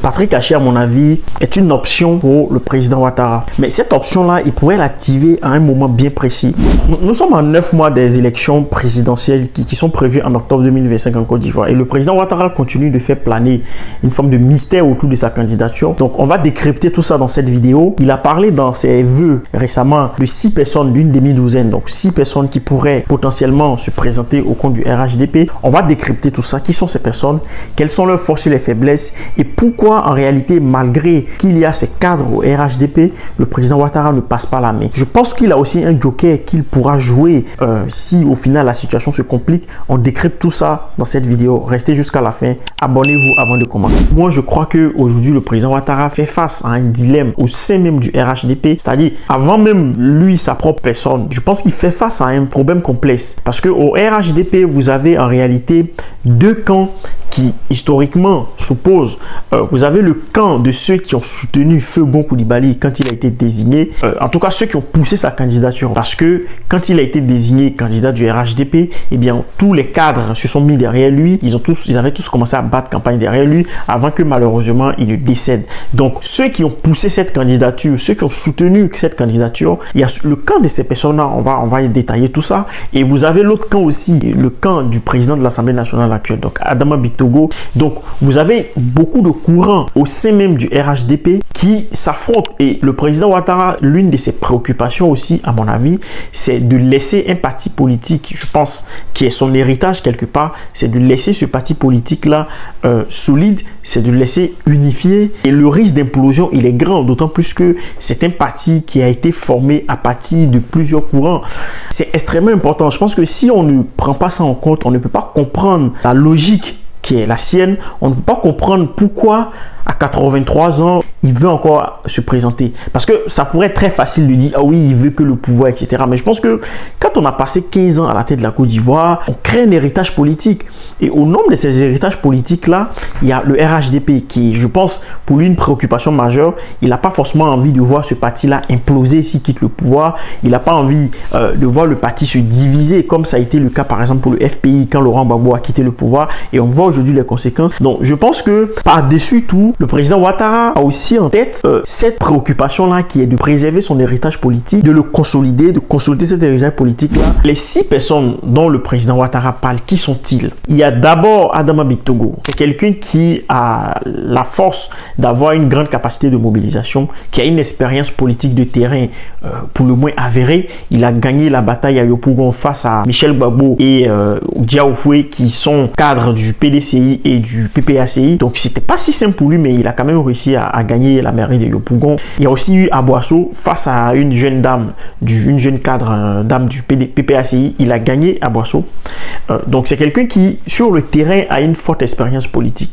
Patrick Haché, à mon avis, est une option pour le président Ouattara. Mais cette option-là, il pourrait l'activer à un moment bien précis. Nous sommes à 9 mois des élections présidentielles qui sont prévues en octobre 2025 en Côte d'Ivoire. Et le président Ouattara continue de faire planer une forme de mystère autour de sa candidature. Donc, on va décrypter tout ça dans cette vidéo. Il a parlé dans ses vœux récemment de 6 personnes d'une demi-douzaine. Donc, 6 personnes qui pourraient potentiellement se présenter au compte du RHDP. On va décrypter tout ça. Qui sont ces personnes? Quelles sont leurs forces et les faiblesses? Et pourquoi, en réalité, malgré qu'il y a ces cadres au RHDP, le président Ouattara ne passe pas la main? Je pense qu'il a aussi un joker qu'il pourra jouer si au final la situation se complique. On décrypte tout ça dans cette vidéo. Restez jusqu'à la fin. Abonnez-vous avant de commencer. Moi, je crois qu'aujourd'hui, le président Ouattara fait face à un dilemme au sein même du RHDP. C'est-à-dire, avant même lui, sa propre personne, je pense qu'il fait face à un problème complexe. Parce qu'au RHDP, vous avez en réalité deux camps qui historiquement s'opposent. Vous avez le camp de ceux qui ont soutenu Fagon Coulibaly quand il a été désigné, en tout cas ceux qui ont poussé sa candidature, parce que quand il a été désigné candidat du RHDP, eh bien tous les cadres se sont mis derrière lui, ils avaient tous commencé à battre campagne derrière lui avant que malheureusement il ne décède. Donc ceux qui ont poussé cette candidature, ceux qui ont soutenu cette candidature, il y a le camp de ces personnes-là, on va détailler tout ça, et vous avez l'autre camp aussi, le camp du président de l'Assemblée nationale actuelle, donc Adama Togo. Donc, vous avez beaucoup de courants au sein même du RHDP qui s'affrontent. Et le président Ouattara, l'une de ses préoccupations aussi, à mon avis, c'est de laisser un parti politique, je pense, qui est son héritage quelque part, c'est de laisser ce parti politique-là solide, c'est de le laisser unifié. Et le risque d'implosion, il est grand, d'autant plus que c'est un parti qui a été formé à partir de plusieurs courants. C'est extrêmement important. Je pense que si on ne prend pas ça en compte, on ne peut pas comprendre la logique qui est la sienne. On ne peut pas comprendre pourquoi à 83 ans, il veut encore se présenter. Parce que ça pourrait être très facile de dire, ah oui, il veut que le pouvoir, etc. Mais je pense que quand on a passé 15 ans à la tête de la Côte d'Ivoire, on crée un héritage politique. Et au nombre de ces héritages politiques-là, il y a le RHDP qui, je pense, pour lui, une préoccupation majeure. Il n'a pas forcément envie de voir ce parti-là imploser s'il quitte le pouvoir. Il n'a pas envie de voir le parti se diviser, comme ça a été le cas, par exemple, pour le FPI, quand Laurent Gbagbo a quitté le pouvoir. Et on voit aujourd'hui les conséquences. Donc, je pense que, par-dessus tout, le président Ouattara a aussi en tête cette préoccupation-là qui est de préserver son héritage politique, de le consolider, de consolider cet héritage politique-là. Les 6 personnes dont le président Ouattara parle, qui sont-ils? Il y a d'abord Adama Togo. C'est quelqu'un qui a la force d'avoir une grande capacité de mobilisation, qui a une expérience politique de terrain pour le moins avérée. Il a gagné la bataille à Yopougon face à Michel Gbagbo et Diao Foué qui sont cadres du PDCI et du PPACI. Donc c'était pas si simple pour lui, mais il a quand même réussi à gagner la mairie de Yopougon. Il y a aussi eu Aboisseau face à une jeune dame, une jeune cadre dame du PPACI. Il a gagné Aboisseau. Donc c'est quelqu'un qui, sur le terrain, a une forte expérience politique.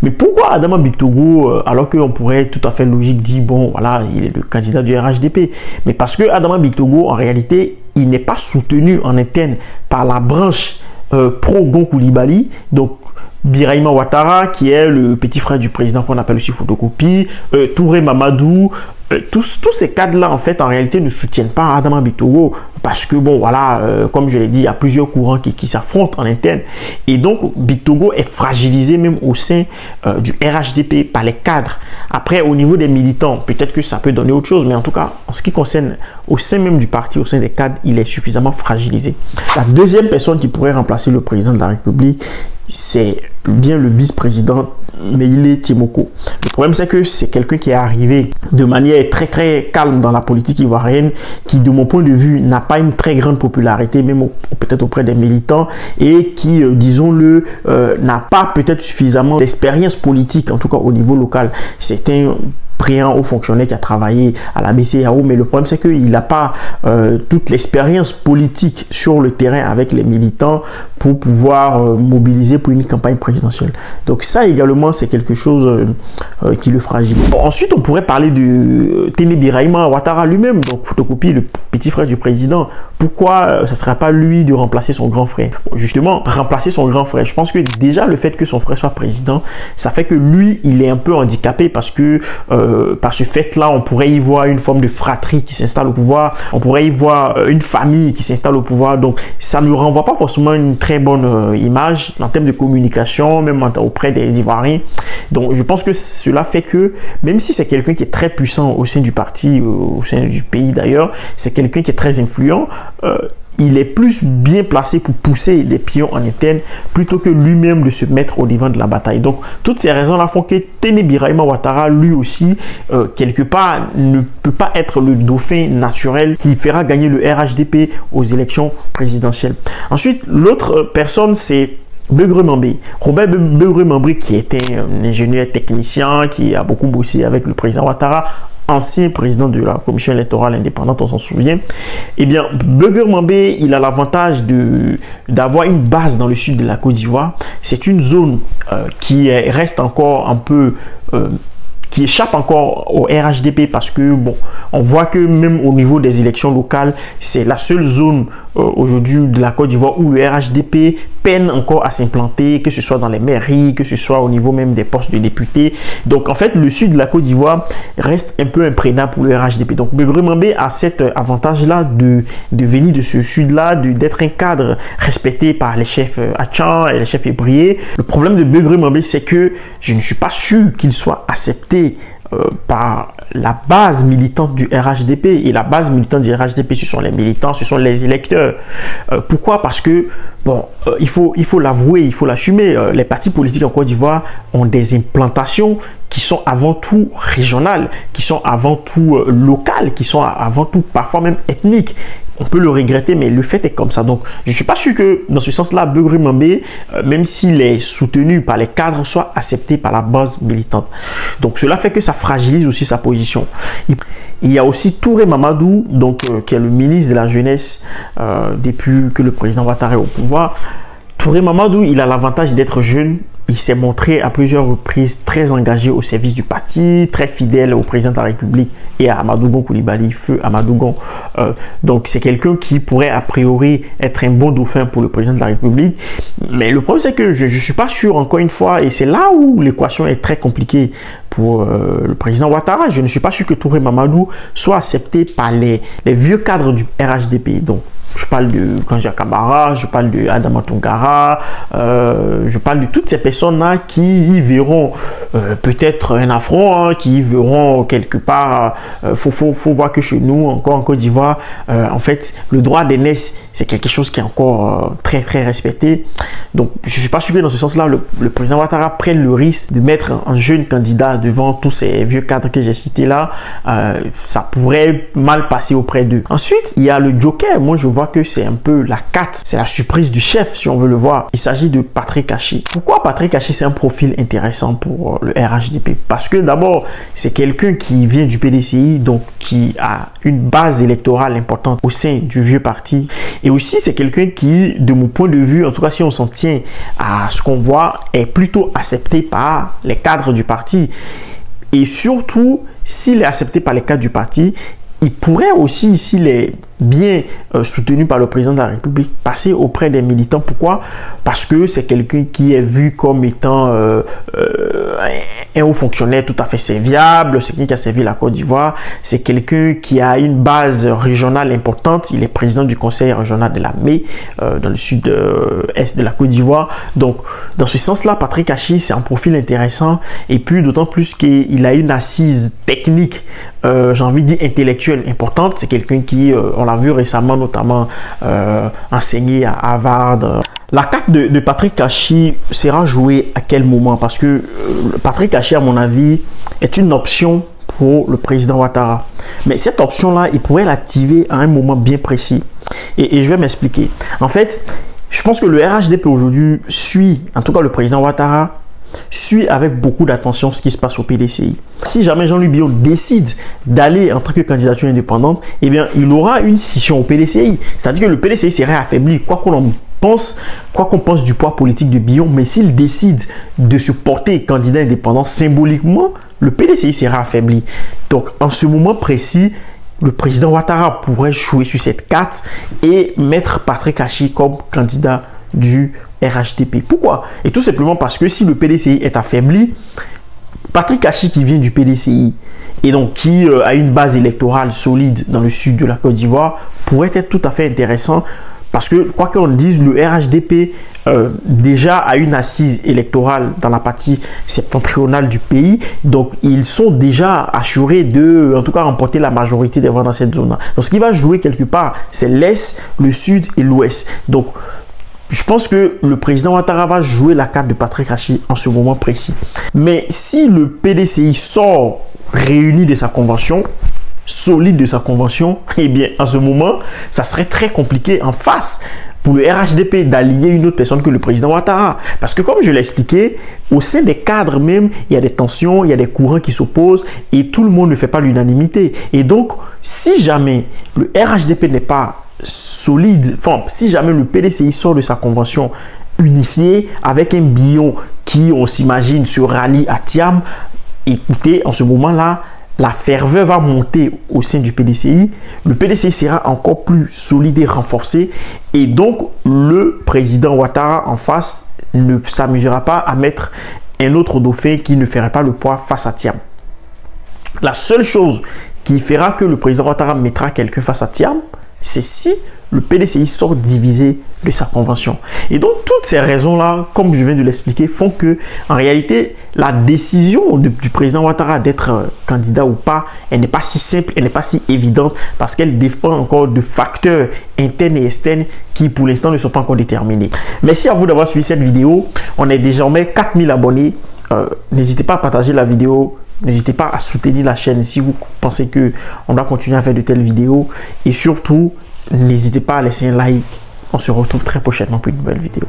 Mais pourquoi Adama Togo, alors qu'on pourrait tout à fait logique dire, bon, voilà, il est le candidat du RHDP. Mais parce que Adama Togo, en réalité, il n'est pas soutenu en interne par la branche pro-Gon Coulibaly. Donc, Birahima Ouattara, qui est le petit frère du président qu'on appelle aussi photocopie, Touré Mamadou, tous ces cadres-là, en fait, en réalité, ne soutiennent pas Adama Togo parce que, bon, voilà, comme je l'ai dit, il y a plusieurs courants qui s'affrontent en interne. Et donc, Togo est fragilisé même au sein du RHDP par les cadres. Après, au niveau des militants, peut-être que ça peut donner autre chose, mais en tout cas, en ce qui concerne au sein même du parti, au sein des cadres, il est suffisamment fragilisé. La deuxième personne qui pourrait remplacer le président de la République, c'est bien le vice-président Meïlé Timoko. Le problème, c'est que c'est quelqu'un qui est arrivé de manière très très calme dans la politique ivoirienne, qui de mon point de vue n'a pas une très grande popularité, même peut-être auprès des militants, et qui, disons-le, n'a pas peut-être suffisamment d'expérience politique, en tout cas au niveau local. C'est un brillant haut fonctionnaire qui a travaillé à la BCEAO, mais le problème c'est qu'il n'a pas toute l'expérience politique sur le terrain avec les militants pour pouvoir mobiliser pour une campagne présidentielle. Donc ça également c'est quelque chose qui le fragilise. Bon, ensuite on pourrait parler de Téné Birahima Ouattara lui-même, donc photocopie, le petit frère du président. Pourquoi ce ne sera pas lui de remplacer son grand frère? Bon, justement, remplacer son grand frère, je pense que déjà le fait que son frère soit président, ça fait que lui il est un peu handicapé parce que par ce fait-là, on pourrait y voir une forme de fratrie qui s'installe au pouvoir, on pourrait y voir une famille qui s'installe au pouvoir. Donc, ça ne renvoie pas forcément une très bonne image en termes de communication, même auprès des Ivoiriens. Donc, je pense que cela fait que, même si c'est quelqu'un qui est très puissant au sein du parti, au sein du pays d'ailleurs, c'est quelqu'un qui est très influent, il est plus bien placé pour pousser des pions en interne plutôt que lui-même de se mettre au devant de la bataille. Donc, toutes ces raisons-là font que Tené Birahima Ouattara, lui aussi, quelque part, ne peut pas être le dauphin naturel qui fera gagner le RHDP aux élections présidentielles. Ensuite, l'autre personne, c'est Begré Mambé. Robert Begré Mambé, qui était un ingénieur technicien, qui a beaucoup bossé avec le président Ouattara, ancien président de la commission électorale indépendante, on s'en souvient. Eh bien, Begré Mambé, il a l'avantage d'avoir une base dans le sud de la Côte d'Ivoire. C'est une zone qui reste encore un peu... qui échappe encore au RHDP parce que, bon, on voit que même au niveau des élections locales, c'est la seule zone aujourd'hui de la Côte d'Ivoire où le RHDP peine encore à s'implanter, que ce soit dans les mairies, que ce soit au niveau même des postes de députés. Donc, en fait, le sud de la Côte d'Ivoire reste un peu imprégnable pour le RHDP. Donc, Begré Mambé a cet avantage-là de venir de ce sud-là, d'être un cadre respecté par les chefs Achan et les chefs ébriés. Le problème de Begré Mambé, c'est que je ne suis pas sûr qu'il soit accepté par la base militante du RHDP. Et la base militante du RHDP, ce sont les militants, ce sont les électeurs. Pourquoi? Parce que, bon, il faut l'avouer, il faut l'assumer. Les partis politiques en Côte d'Ivoire ont des implantations qui sont avant tout régionales, qui sont avant tout locales, qui sont avant tout parfois même ethniques. On peut le regretter, mais le fait est comme ça. Donc, je ne suis pas sûr que, dans ce sens-là, Begré Mambé, même s'il est soutenu par les cadres, soit accepté par la base militante. Donc, cela fait que ça fragilise aussi sa position. Il y a aussi Touré Mamadou, donc, qui est le ministre de la Jeunesse depuis que le président Ouattara est au pouvoir. Touré Mamadou, il a l'avantage d'être jeune. Il s'est montré à plusieurs reprises très engagé au service du parti, très fidèle au président de la République et à Amadou Gon Coulibaly, feu Amadou Gon. Donc c'est quelqu'un qui pourrait a priori être un bon dauphin pour le président de la République. Mais le problème c'est que je ne suis pas sûr, encore une fois, et c'est là où l'équation est très compliquée pour le président Ouattara. Je ne suis pas sûr que Touré Mamadou soit accepté par les vieux cadres du RHDP. Donc, je parle de Kanja Kabara, je parle de Adama Tongara, je parle de toutes ces personnes-là qui y verront peut-être un affront, hein, qui y verront quelque part. Faut voir que chez nous, encore en Côte d'Ivoire, en fait, le droit d'aînesse, c'est quelque chose qui est encore très très respecté. Donc, je ne suis pas sûr que dans ce sens-là, le président Ouattara prenne le risque de mettre un jeune candidat devant tous ces vieux cadres que j'ai cités là. Ça pourrait mal passer auprès d'eux. Ensuite, il y a le joker. Moi, je vois que c'est un peu la carte, c'est la surprise du chef si on veut le voir. Il s'agit de Patrick Hachi. Pourquoi Patrick Hachi, c'est un profil intéressant pour le RHDP? Parce que d'abord, c'est quelqu'un qui vient du PDCI, donc qui a une base électorale importante au sein du vieux parti. Et aussi, c'est quelqu'un qui, de mon point de vue, en tout cas si on s'en tient à ce qu'on voit, est plutôt accepté par les cadres du parti. Et surtout, s'il est accepté par les cadres du parti, il pourrait aussi, s'il est bien soutenu par le président de la République, passer auprès des militants. Pourquoi? Parce que c'est quelqu'un qui est vu comme étant un haut fonctionnaire tout à fait serviable, c'est quelqu'un qui a servi la Côte d'Ivoire, c'est quelqu'un qui a une base régionale importante, il est président du conseil régional de la ME dans le sud-est de la Côte d'Ivoire. Donc, dans ce sens-là, Patrick Hachi, c'est un profil intéressant, et puis d'autant plus qu'il a une assise technique, j'ai envie de dire intellectuelle importante. C'est quelqu'un qui, on l'a vu récemment, notamment enseigné à Harvard. La carte de Patrick Hachi sera jouée à quel moment? Parce que Patrick Hachi, à mon avis, est une option pour le président Ouattara. Mais cette option-là, il pourrait l'activer à un moment bien précis. Et je vais m'expliquer. En fait, je pense que le RHDP aujourd'hui suit, en tout cas le président Ouattara, suit avec beaucoup d'attention ce qui se passe au PDCI. Si jamais Jean-Louis Biot décide d'aller en tant que candidature indépendante, eh bien, il aura une scission au PDCI. C'est-à-dire que le PDCI serait affaibli, quoi qu'on pense du poids politique de Biot, mais s'il décide de se porter candidat indépendant symboliquement, le PDCI sera affaibli. Donc, en ce moment précis, le président Ouattara pourrait jouer sur cette carte et mettre Patrick Hachi comme candidat du RHDP. Pourquoi? Et tout simplement parce que si le PDCI est affaibli, Patrick Achi qui vient du PDCI et donc qui a une base électorale solide dans le sud de la Côte d'Ivoire pourrait être tout à fait intéressant parce que, quoi qu'on dise, le RHDP déjà a une assise électorale dans la partie septentrionale du pays, donc ils sont déjà assurés de, en tout cas, remporter la majorité des voix dans cette zone-là. Donc ce qui va jouer quelque part, c'est l'Est, le Sud et l'Ouest. Donc je pense que le président Ouattara va jouer la carte de Patrick Achi en ce moment précis. Mais si le PDCI sort réuni de sa convention, solide de sa convention, eh bien, en ce moment, ça serait très compliqué en face pour le RHDP d'aligner une autre personne que le président Ouattara. Parce que comme je l'ai expliqué, au sein des cadres même, il y a des tensions, il y a des courants qui s'opposent et tout le monde ne fait pas l'unanimité. Et donc, si jamais le RHDP n'est pas solide, enfin, si jamais le PDCI sort de sa convention unifiée avec un bilan qui, on s'imagine, se rallie à Thiam, écoutez, en ce moment-là, la ferveur va monter au sein du PDCI. Le PDCI sera encore plus solide et renforcé. Et donc, le président Ouattara en face ne s'amusera pas à mettre un autre dauphin qui ne ferait pas le poids face à Thiam. La seule chose qui fera que le président Ouattara mettra quelqu'un face à Thiam, c'est si le PDCI sort divisé de sa convention. Et donc, toutes ces raisons-là, comme je viens de l'expliquer, font que, en réalité, la décision du président Ouattara d'être candidat ou pas, elle n'est pas si simple, elle n'est pas si évidente, parce qu'elle dépend encore de facteurs internes et externes qui, pour l'instant, ne sont pas encore déterminés. Merci à vous d'avoir suivi cette vidéo. On est désormais 4000 abonnés. N'hésitez pas à partager la vidéo. N'hésitez pas à soutenir la chaîne si vous pensez qu'on doit continuer à faire de telles vidéos. Et surtout, n'hésitez pas à laisser un like. On se retrouve très prochainement pour une nouvelle vidéo.